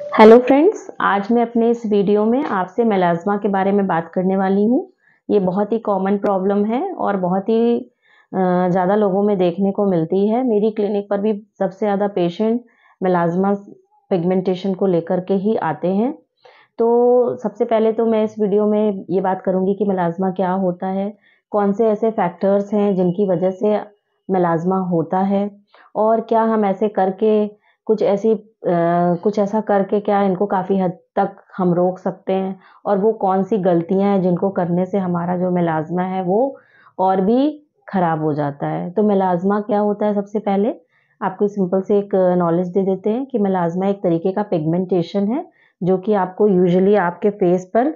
Hello friends, आज मैं अपने इस वीडियो में आपसे मेलाज़्मा के बारे में बात करने वाली हूँ। ये बहुत ही कॉमन प्रॉब्लम है और बहुत ही ज़्यादा लोगों में देखने को मिलती है। मेरी क्लिनिक पर भी सबसे ज़्यादा पेशेंट मेलाज़्मा पिगमेंटेशन को लेकर के ही आते हैं। तो सबसे पहले तो मैं इस वीडियो में ये बात करूँगी कि मेलाज़्मा क्या होता है, कौन से ऐसे फैक्टर्स हैं जिनकी वजह से मेलाज़्मा होता है और क्या हम ऐसे करके कुछ ऐसा करके क्या इनको काफ़ी हद तक हम रोक सकते हैं और वो कौन-सी गलतियाँ हैं जिनको करने से हमारा जो मेलाज़्मा है वो और भी ख़राब हो जाता है। तो मेलाज़्मा क्या होता है, सबसे पहले आपको सिंपल से एक नॉलेज दे देते हैं कि मेलाज़्मा एक तरीके का पिगमेंटेशन है जो कि आपको यूजुअली आपके फेस पर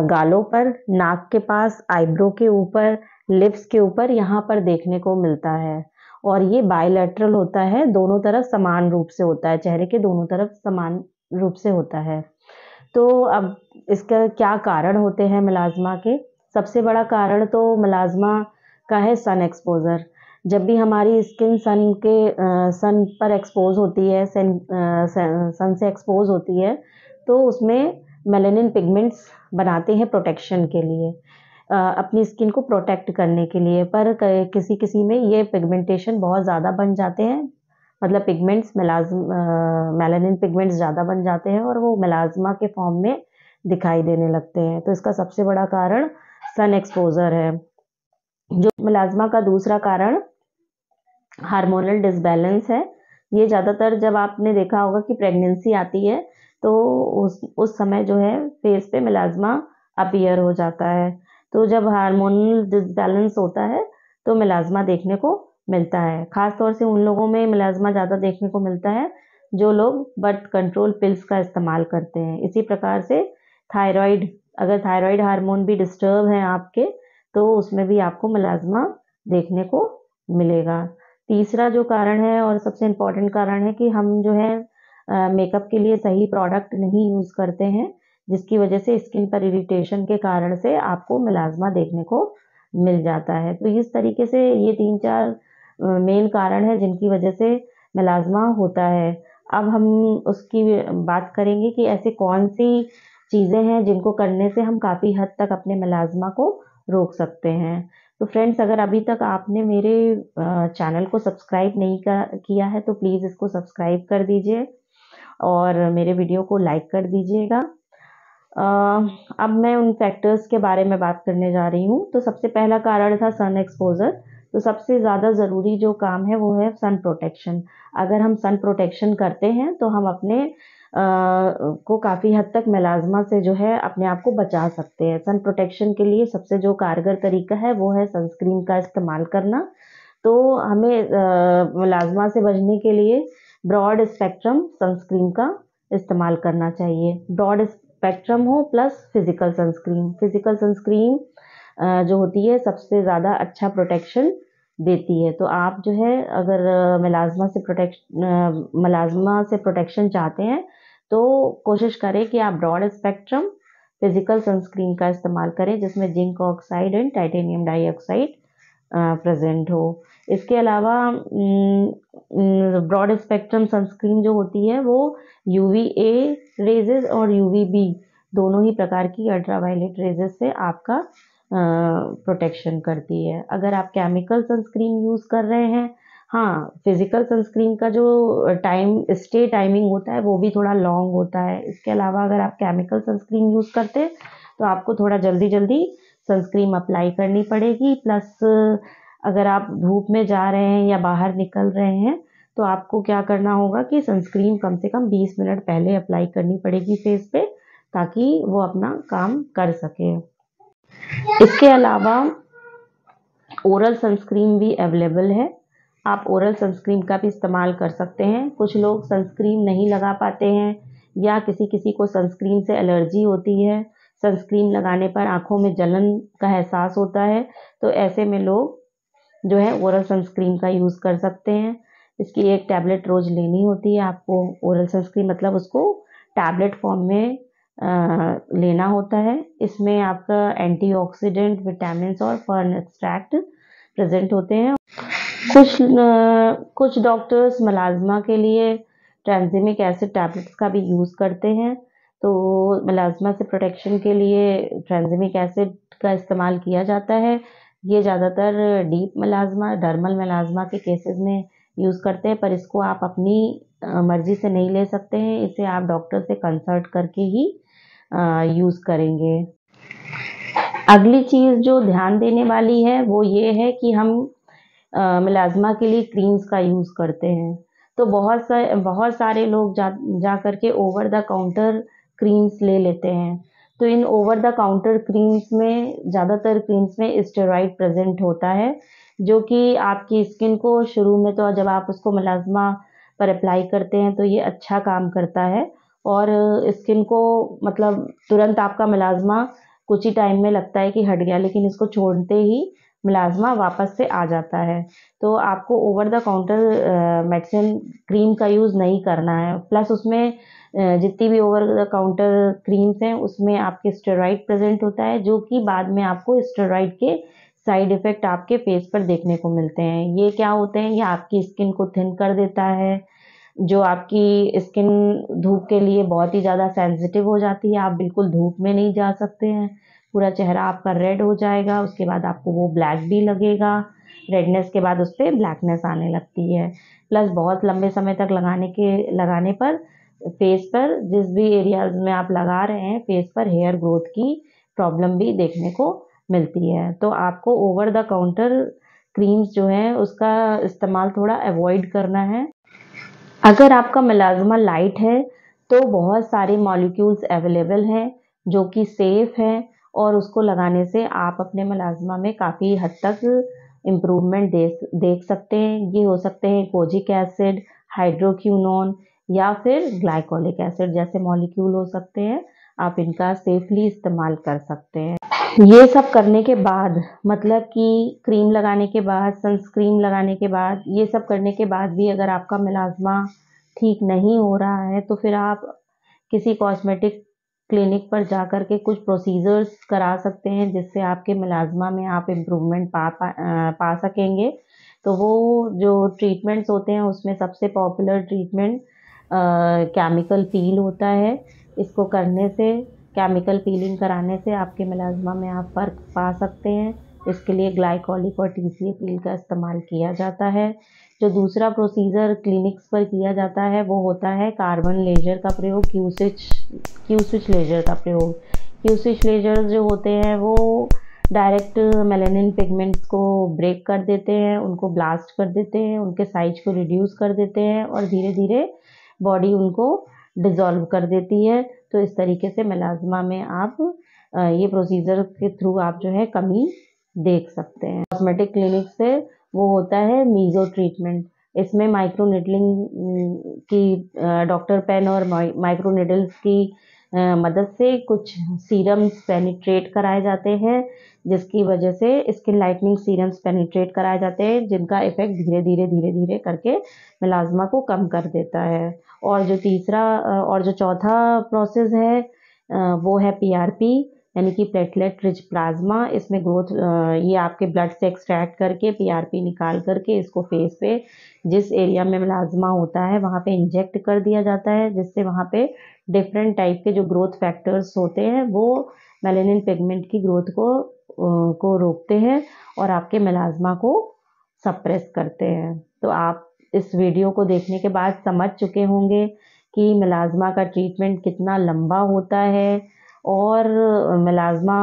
गालों पर, नाक के पास, आईब्रो के ऊपर, लिप्स के ऊपर यहाँ पर देखने को मिलता है। और ये बायलैटरल होता है, दोनों तरफ समान रूप से होता है, चेहरे के दोनों तरफ समान रूप से होता है। तो अब इसका क्या कारण होते हैं मेलाज़्मा के? सबसे बड़ा कारण तो मेलाज़्मा का है सन एक्सपोज़र। जब भी हमारी स्किन सन पर एक्सपोज़ होती है, सन से एक्सपोज़ होती है, तो उसमें मेलानिन पिगमेंट्स बनाते हैं प्रोटेक्शन के लिए। अपनी स्किन को प्रोटेक्ट करने के लिए, पर किसी-किसी में ये पिगमेंटेशन बहुत ज़्यादा बन जाते हैं, मतलब मेलानिन पिगमेंट्स ज़्यादा बन जाते हैं और वो मेलाज़्मा के फॉर्म में दिखाई देने लगते हैं। तो इसका सबसे बड़ा कारण सन एक्सपोज़र है। जो मेलाज़्मा का दूसरा कारण हार्मोनल डिसबैलेंस है। ये ज़्यादातर जब आपने देखा होगा कि प्रेगनेंसी आती है, तो उस समय जो है फेस पे मेलाज़्मा अपीयर हो जाता है। तो जब हार्मोनल डिसबैलेंस होता है, तो मेलाज़्मा देखने को मिलता है। ख़ास तौर से उन लोगों में मेलाज़्मा ज़्यादा देखने को मिलता है, जो लोग बर्थ कंट्रोल पिल्स का इस्तेमाल करते हैं। इसी प्रकार से अगर थायरॉइड हार्मोन भी डिस्टर्ब है आपके, तो उसमें भी आपको मेलाज़्मा देखने को मिलेगा। तीसरा जो कारण है और सबसे इम्पोर्टेंट कारण है कि हम जो है मेकअप के लिए सही प्रोडक्ट नहीं यूज़ करते हैं, जिसकी वजह से स्किन पर इरिटेशन के कारण से आपको मेलाज़्मा देखने को मिल जाता है। तो इस तरीके से ये 3-4 मेन कारण हैं जिनकी वजह से मेलाज़्मा होता है। अब हम उसकी बात करेंगे कि ऐसी कौन-सी चीज़ें हैं जिनको करने से हम काफ़ी हद तक अपने मेलाज़्मा को रोक सकते हैं। तो फ्रेंड्स, अगर अभी तक आपने मेरे चैनल को सब्सक्राइब नहीं किया है तो प्लीज़ इसको सब्सक्राइब कर दीजिए और मेरे वीडियो को लाइक कर दीजिएगा। अब मैं उन फैक्टर्स के बारे में बात करने जा रही हूँ। तो सबसे पहला कारण था सन एक्सपोज़र। तो सबसे ज़्यादा ज़रूरी जो काम है वो है सन प्रोटेक्शन। अगर हम सन प्रोटेक्शन करते हैं तो हम अपने को काफ़ी हद तक मेलाज़्मा से जो है अपने आप को बचा सकते हैं। सन प्रोटेक्शन के लिए सबसे जो कारगर तरीका है वो है सनस्क्रीन का इस्तेमाल करना। तो हमें मेलाज़्मा से बचने के लिए ब्रॉड स्पेक्ट्रम सनस्क्रीन का इस्तेमाल करना चाहिए। ब्रॉड स्पेक्ट्रम हो plus physical sunscreen. Physical sunscreen जो होती है सबसे ज़्यादा अच्छा प्रोटेक्शन देती है। तो आप जो है अगर मेलाज़्मा से प्रोटेक्शन चाहते हैं तो कोशिश करें कि आप ब्रॉड स्पेक्ट्रम फिज़िकल सनस्क्रीन का इस्तेमाल करें जिसमें zinc oxide and titanium dioxide present हो। इसके अलावा ब्रॉड स्पेक्ट्रम सनस्क्रीन जो होती है वो यूवीए रेजेस और यूवीबी दोनों ही प्रकार की अल्ट्रावायलेट रेजेस से आपका प्रोटेक्शन करती है। अगर आप केमिकल सनस्क्रीन यूज़ कर रहे हैं, हाँ, फिज़िकल सनस्क्रीन का जो टाइमिंग होता है वो भी थोड़ा लॉन्ग होता है। इसके अलावा अगर आप केमिकल सनस्क्रीन यूज़ करते हैं तो आपको थोड़ा जल्दी-जल्दी सनस्क्रीन अप्लाई करनी पड़ेगी। प्लस अगर आप धूप में जा रहे हैं या बाहर निकल रहे हैं तो आपको क्या करना होगा कि सनस्क्रीन कम से कम 20 मिनट पहले अप्लाई करनी पड़ेगी फेस पे, ताकि वो अपना काम कर सके। इसके अलावा ओरल सनस्क्रीन भी अवेलेबल है। आप ओरल सनस्क्रीन का भी इस्तेमाल कर सकते हैं। कुछ लोग सनस्क्रीन नहीं लगा पाते हैं या किसी-किसी को सनस्क्रीन से एलर्जी होती है। सनस्क्रीन लगाने पर आँखों में जलन का एहसास होता है, तो ऐसे में लोग जो है ओरल सनस्क्रीन का यूज़ कर सकते हैं। इसकी एक टैबलेट रोज़ लेनी होती है आपको। ओरल सनस्क्रीन मतलब उसको टैबलेट फॉर्म में लेना होता है। इसमें आपका एंटीऑक्सीडेंट, विटामिन्स और फर्न एक्सट्रैक्ट प्रेजेंट होते हैं। कुछ डॉक्टर्स मेलाज़्मा के लिए ट्रांजिमिक एसिड टैबलेट्स का भी यूज़ करते हैं। तो मेलाज़मा से प्रोटेक्शन के लिए ट्रांजिमिक एसिड का इस्तेमाल किया जाता है। ये ज़्यादातर डीप मेलाज़मा, डर्मल मेलाज़मा के केसेस में यूज़ करते हैं, पर इसको आप अपनी मर्ज़ी से नहीं ले सकते हैं। इसे आप डॉक्टर से कंसल्ट करके ही यूज़ करेंगे। अगली चीज़ जो ध्यान देने वाली है वो ये है कि हम मेलाज़मा के लिए क्रीम्स का यूज़ करते हैं। तो बहुत सारे लोग जा कर के ओवर द काउंटर क्रीम्स ले लेते हैं। तो इन ओवर द काउंटर क्रीम्स में ज़्यादातर क्रीम्स में स्टेरॉइड प्रेज़ेंट होता है, जो कि आपकी स्किन को शुरू में तो जब आप उसको मेलाज़मा पर अप्लाई करते हैं तो ये अच्छा काम करता है और स्किन को मतलब तुरंत आपका मेलाज़मा कुछ ही टाइम में लगता है कि हट गया, लेकिन इसको छोड़ते ही मेलाज़मा वापस से आ जाता है। तो आपको over the counter medicine cream का यूज़ नहीं करना है। प्लस उसमें जितनी भी ओवर द काउंटर क्रीम्स हैं उसमें आपके स्टेरॉइड प्रेज़ेंट होता है, जो कि बाद में आपको स्टेरॉइड के साइड इफ़ेक्ट आपके फेस पर देखने को मिलते हैं। ये क्या होते हैं? ये आपकी स्किन को थिन कर देता है, जो आपकी स्किन धूप के लिए बहुत ही ज़्यादा सेंसिटिव हो जाती है। आप बिल्कुल धूप में नहीं जा सकते हैं, पूरा चेहरा आपका रेड हो जाएगा, उसके बाद आपको वो ब्लैक भी लगेगा, रेडनेस के बाद उस पे ब्लैकनेस आने लगती है। प्लस बहुत लंबे समय तक लगाने पर फेस पर जिस भी एरियाज़ में आप लगा रहे हैं, फेस पर हेयर ग्रोथ की प्रॉब्लम भी देखने को मिलती है। तो आपको ओवर द काउंटर क्रीम्स जो हैं उसका इस्तेमाल थोड़ा अवॉइड करना है। अगर आपका मेलाज़मा लाइट है तो बहुत सारे मॉलिक्यूल्स अवेलेबल हैं जो कि सेफ़ हैं और उसको लगाने से आप अपने मेलाज़मा में काफ़ी हद तक इम्प्रूवमेंट देख सकते हैं। ये हो सकते हैं कोजिक एसिड, हाइड्रोक्विनोन या फिर ग्लाइकोलिक एसिड जैसे मॉलिक्यूल हो सकते हैं। आप इनका सेफली इस्तेमाल कर सकते हैं। ये सब करने के बाद मतलब कि क्रीम लगाने के बाद, सनस्क्रीन लगाने के बाद, ये सब करने के बाद भी अगर आपका मेलाज़मा ठीक नहीं हो रहा है तो फिर आप किसी कॉस्मेटिक क्लिनिक पर जा कर के कुछ प्रोसीजर्स करा सकते हैं, जिससे आपके मेलाज़मा में आप इम्प्रूवमेंट पा सकेंगे। तो वो जो ट्रीटमेंट्स होते हैं उसमें सबसे पॉपुलर ट्रीटमेंट केमिकल पील होता है। इसको करने से, केमिकल पीलिंग कराने से आपके मेलाज़मा में आप फ़र्क पा सकते हैं। इसके लिए ग्लाइकोलिक और टीसीए पील का इस्तेमाल किया जाता है। जो दूसरा प्रोसीजर क्लिनिक्स पर किया जाता है वो होता है कार्बन लेज़र का प्रयोग, क्यू स्विच लेज़र का प्रयोग। क्यू स्विच लेज़र जो होते हैं वो डायरेक्ट मेलानिन पिगमेंट्स को ब्रेक कर देते हैं, उनको ब्लास्ट कर देते हैं, उनके साइज को रिड्यूस कर देते हैं और धीरे धीरे बॉडी उनको डिज़ोल्व कर देती है। तो इस तरीके से मेलाज़मा में आप ये प्रोसीजर के थ्रू आप जो है कमी देख सकते हैं। कॉस्मेटिक क्लिनिक से वो होता है मीज़ो ट्रीटमेंट। इसमें माइक्रो निडलिंग की डॉक्टर पेन और माइक्रो निडल्स की मदद से कुछ सीरम्स पेनिट्रेट कराए जाते हैं, जिसकी वजह से स्किन लाइटनिंग सीरम्स पेनिट्रेट कराए जाते हैं, जिनका इफ़ेक्ट धीरे धीरे करके मेलाज़मा को कम कर देता है। और जो चौथा प्रोसेस है वो है पीआरपी, यानी कि प्लेटलेट रिच प्लाज्मा। इसमें ये आपके ब्लड से एक्सट्रैक्ट करके पीआरपी निकाल करके इसको फेस पे जिस एरिया में मेलाज़मा होता है वहाँ पे इंजेक्ट कर दिया जाता है, जिससे वहाँ पे डिफरेंट टाइप के जो ग्रोथ फैक्टर्स होते हैं वो मेलानिन पिगमेंट की ग्रोथ को रोकते हैं और आपके मेलाज़मा को सप्रेस करते हैं। तो आप इस वीडियो को देखने के बाद समझ चुके होंगे कि मेलाज़मा का ट्रीटमेंट कितना लंबा होता है और मेलाज़मा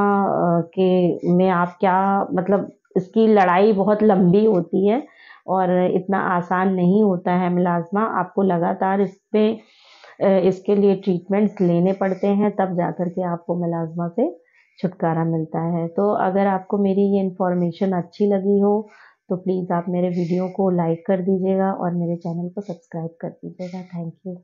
में आप क्या मतलब इसकी लड़ाई बहुत लंबी होती है और इतना आसान नहीं होता है मेलाज़मा। आपको लगातार इसके लिए ट्रीटमेंट्स लेने पड़ते हैं, तब जाकर के आपको मेलाज़मा से छुटकारा मिलता है। तो अगर आपको मेरी ये इन्फॉर्मेशन अच्छी लगी हो तो प्लीज़ आप मेरे वीडियो को लाइक कर दीजिएगा और मेरे चैनल को सब्सक्राइब कर दीजिएगा। Thank you.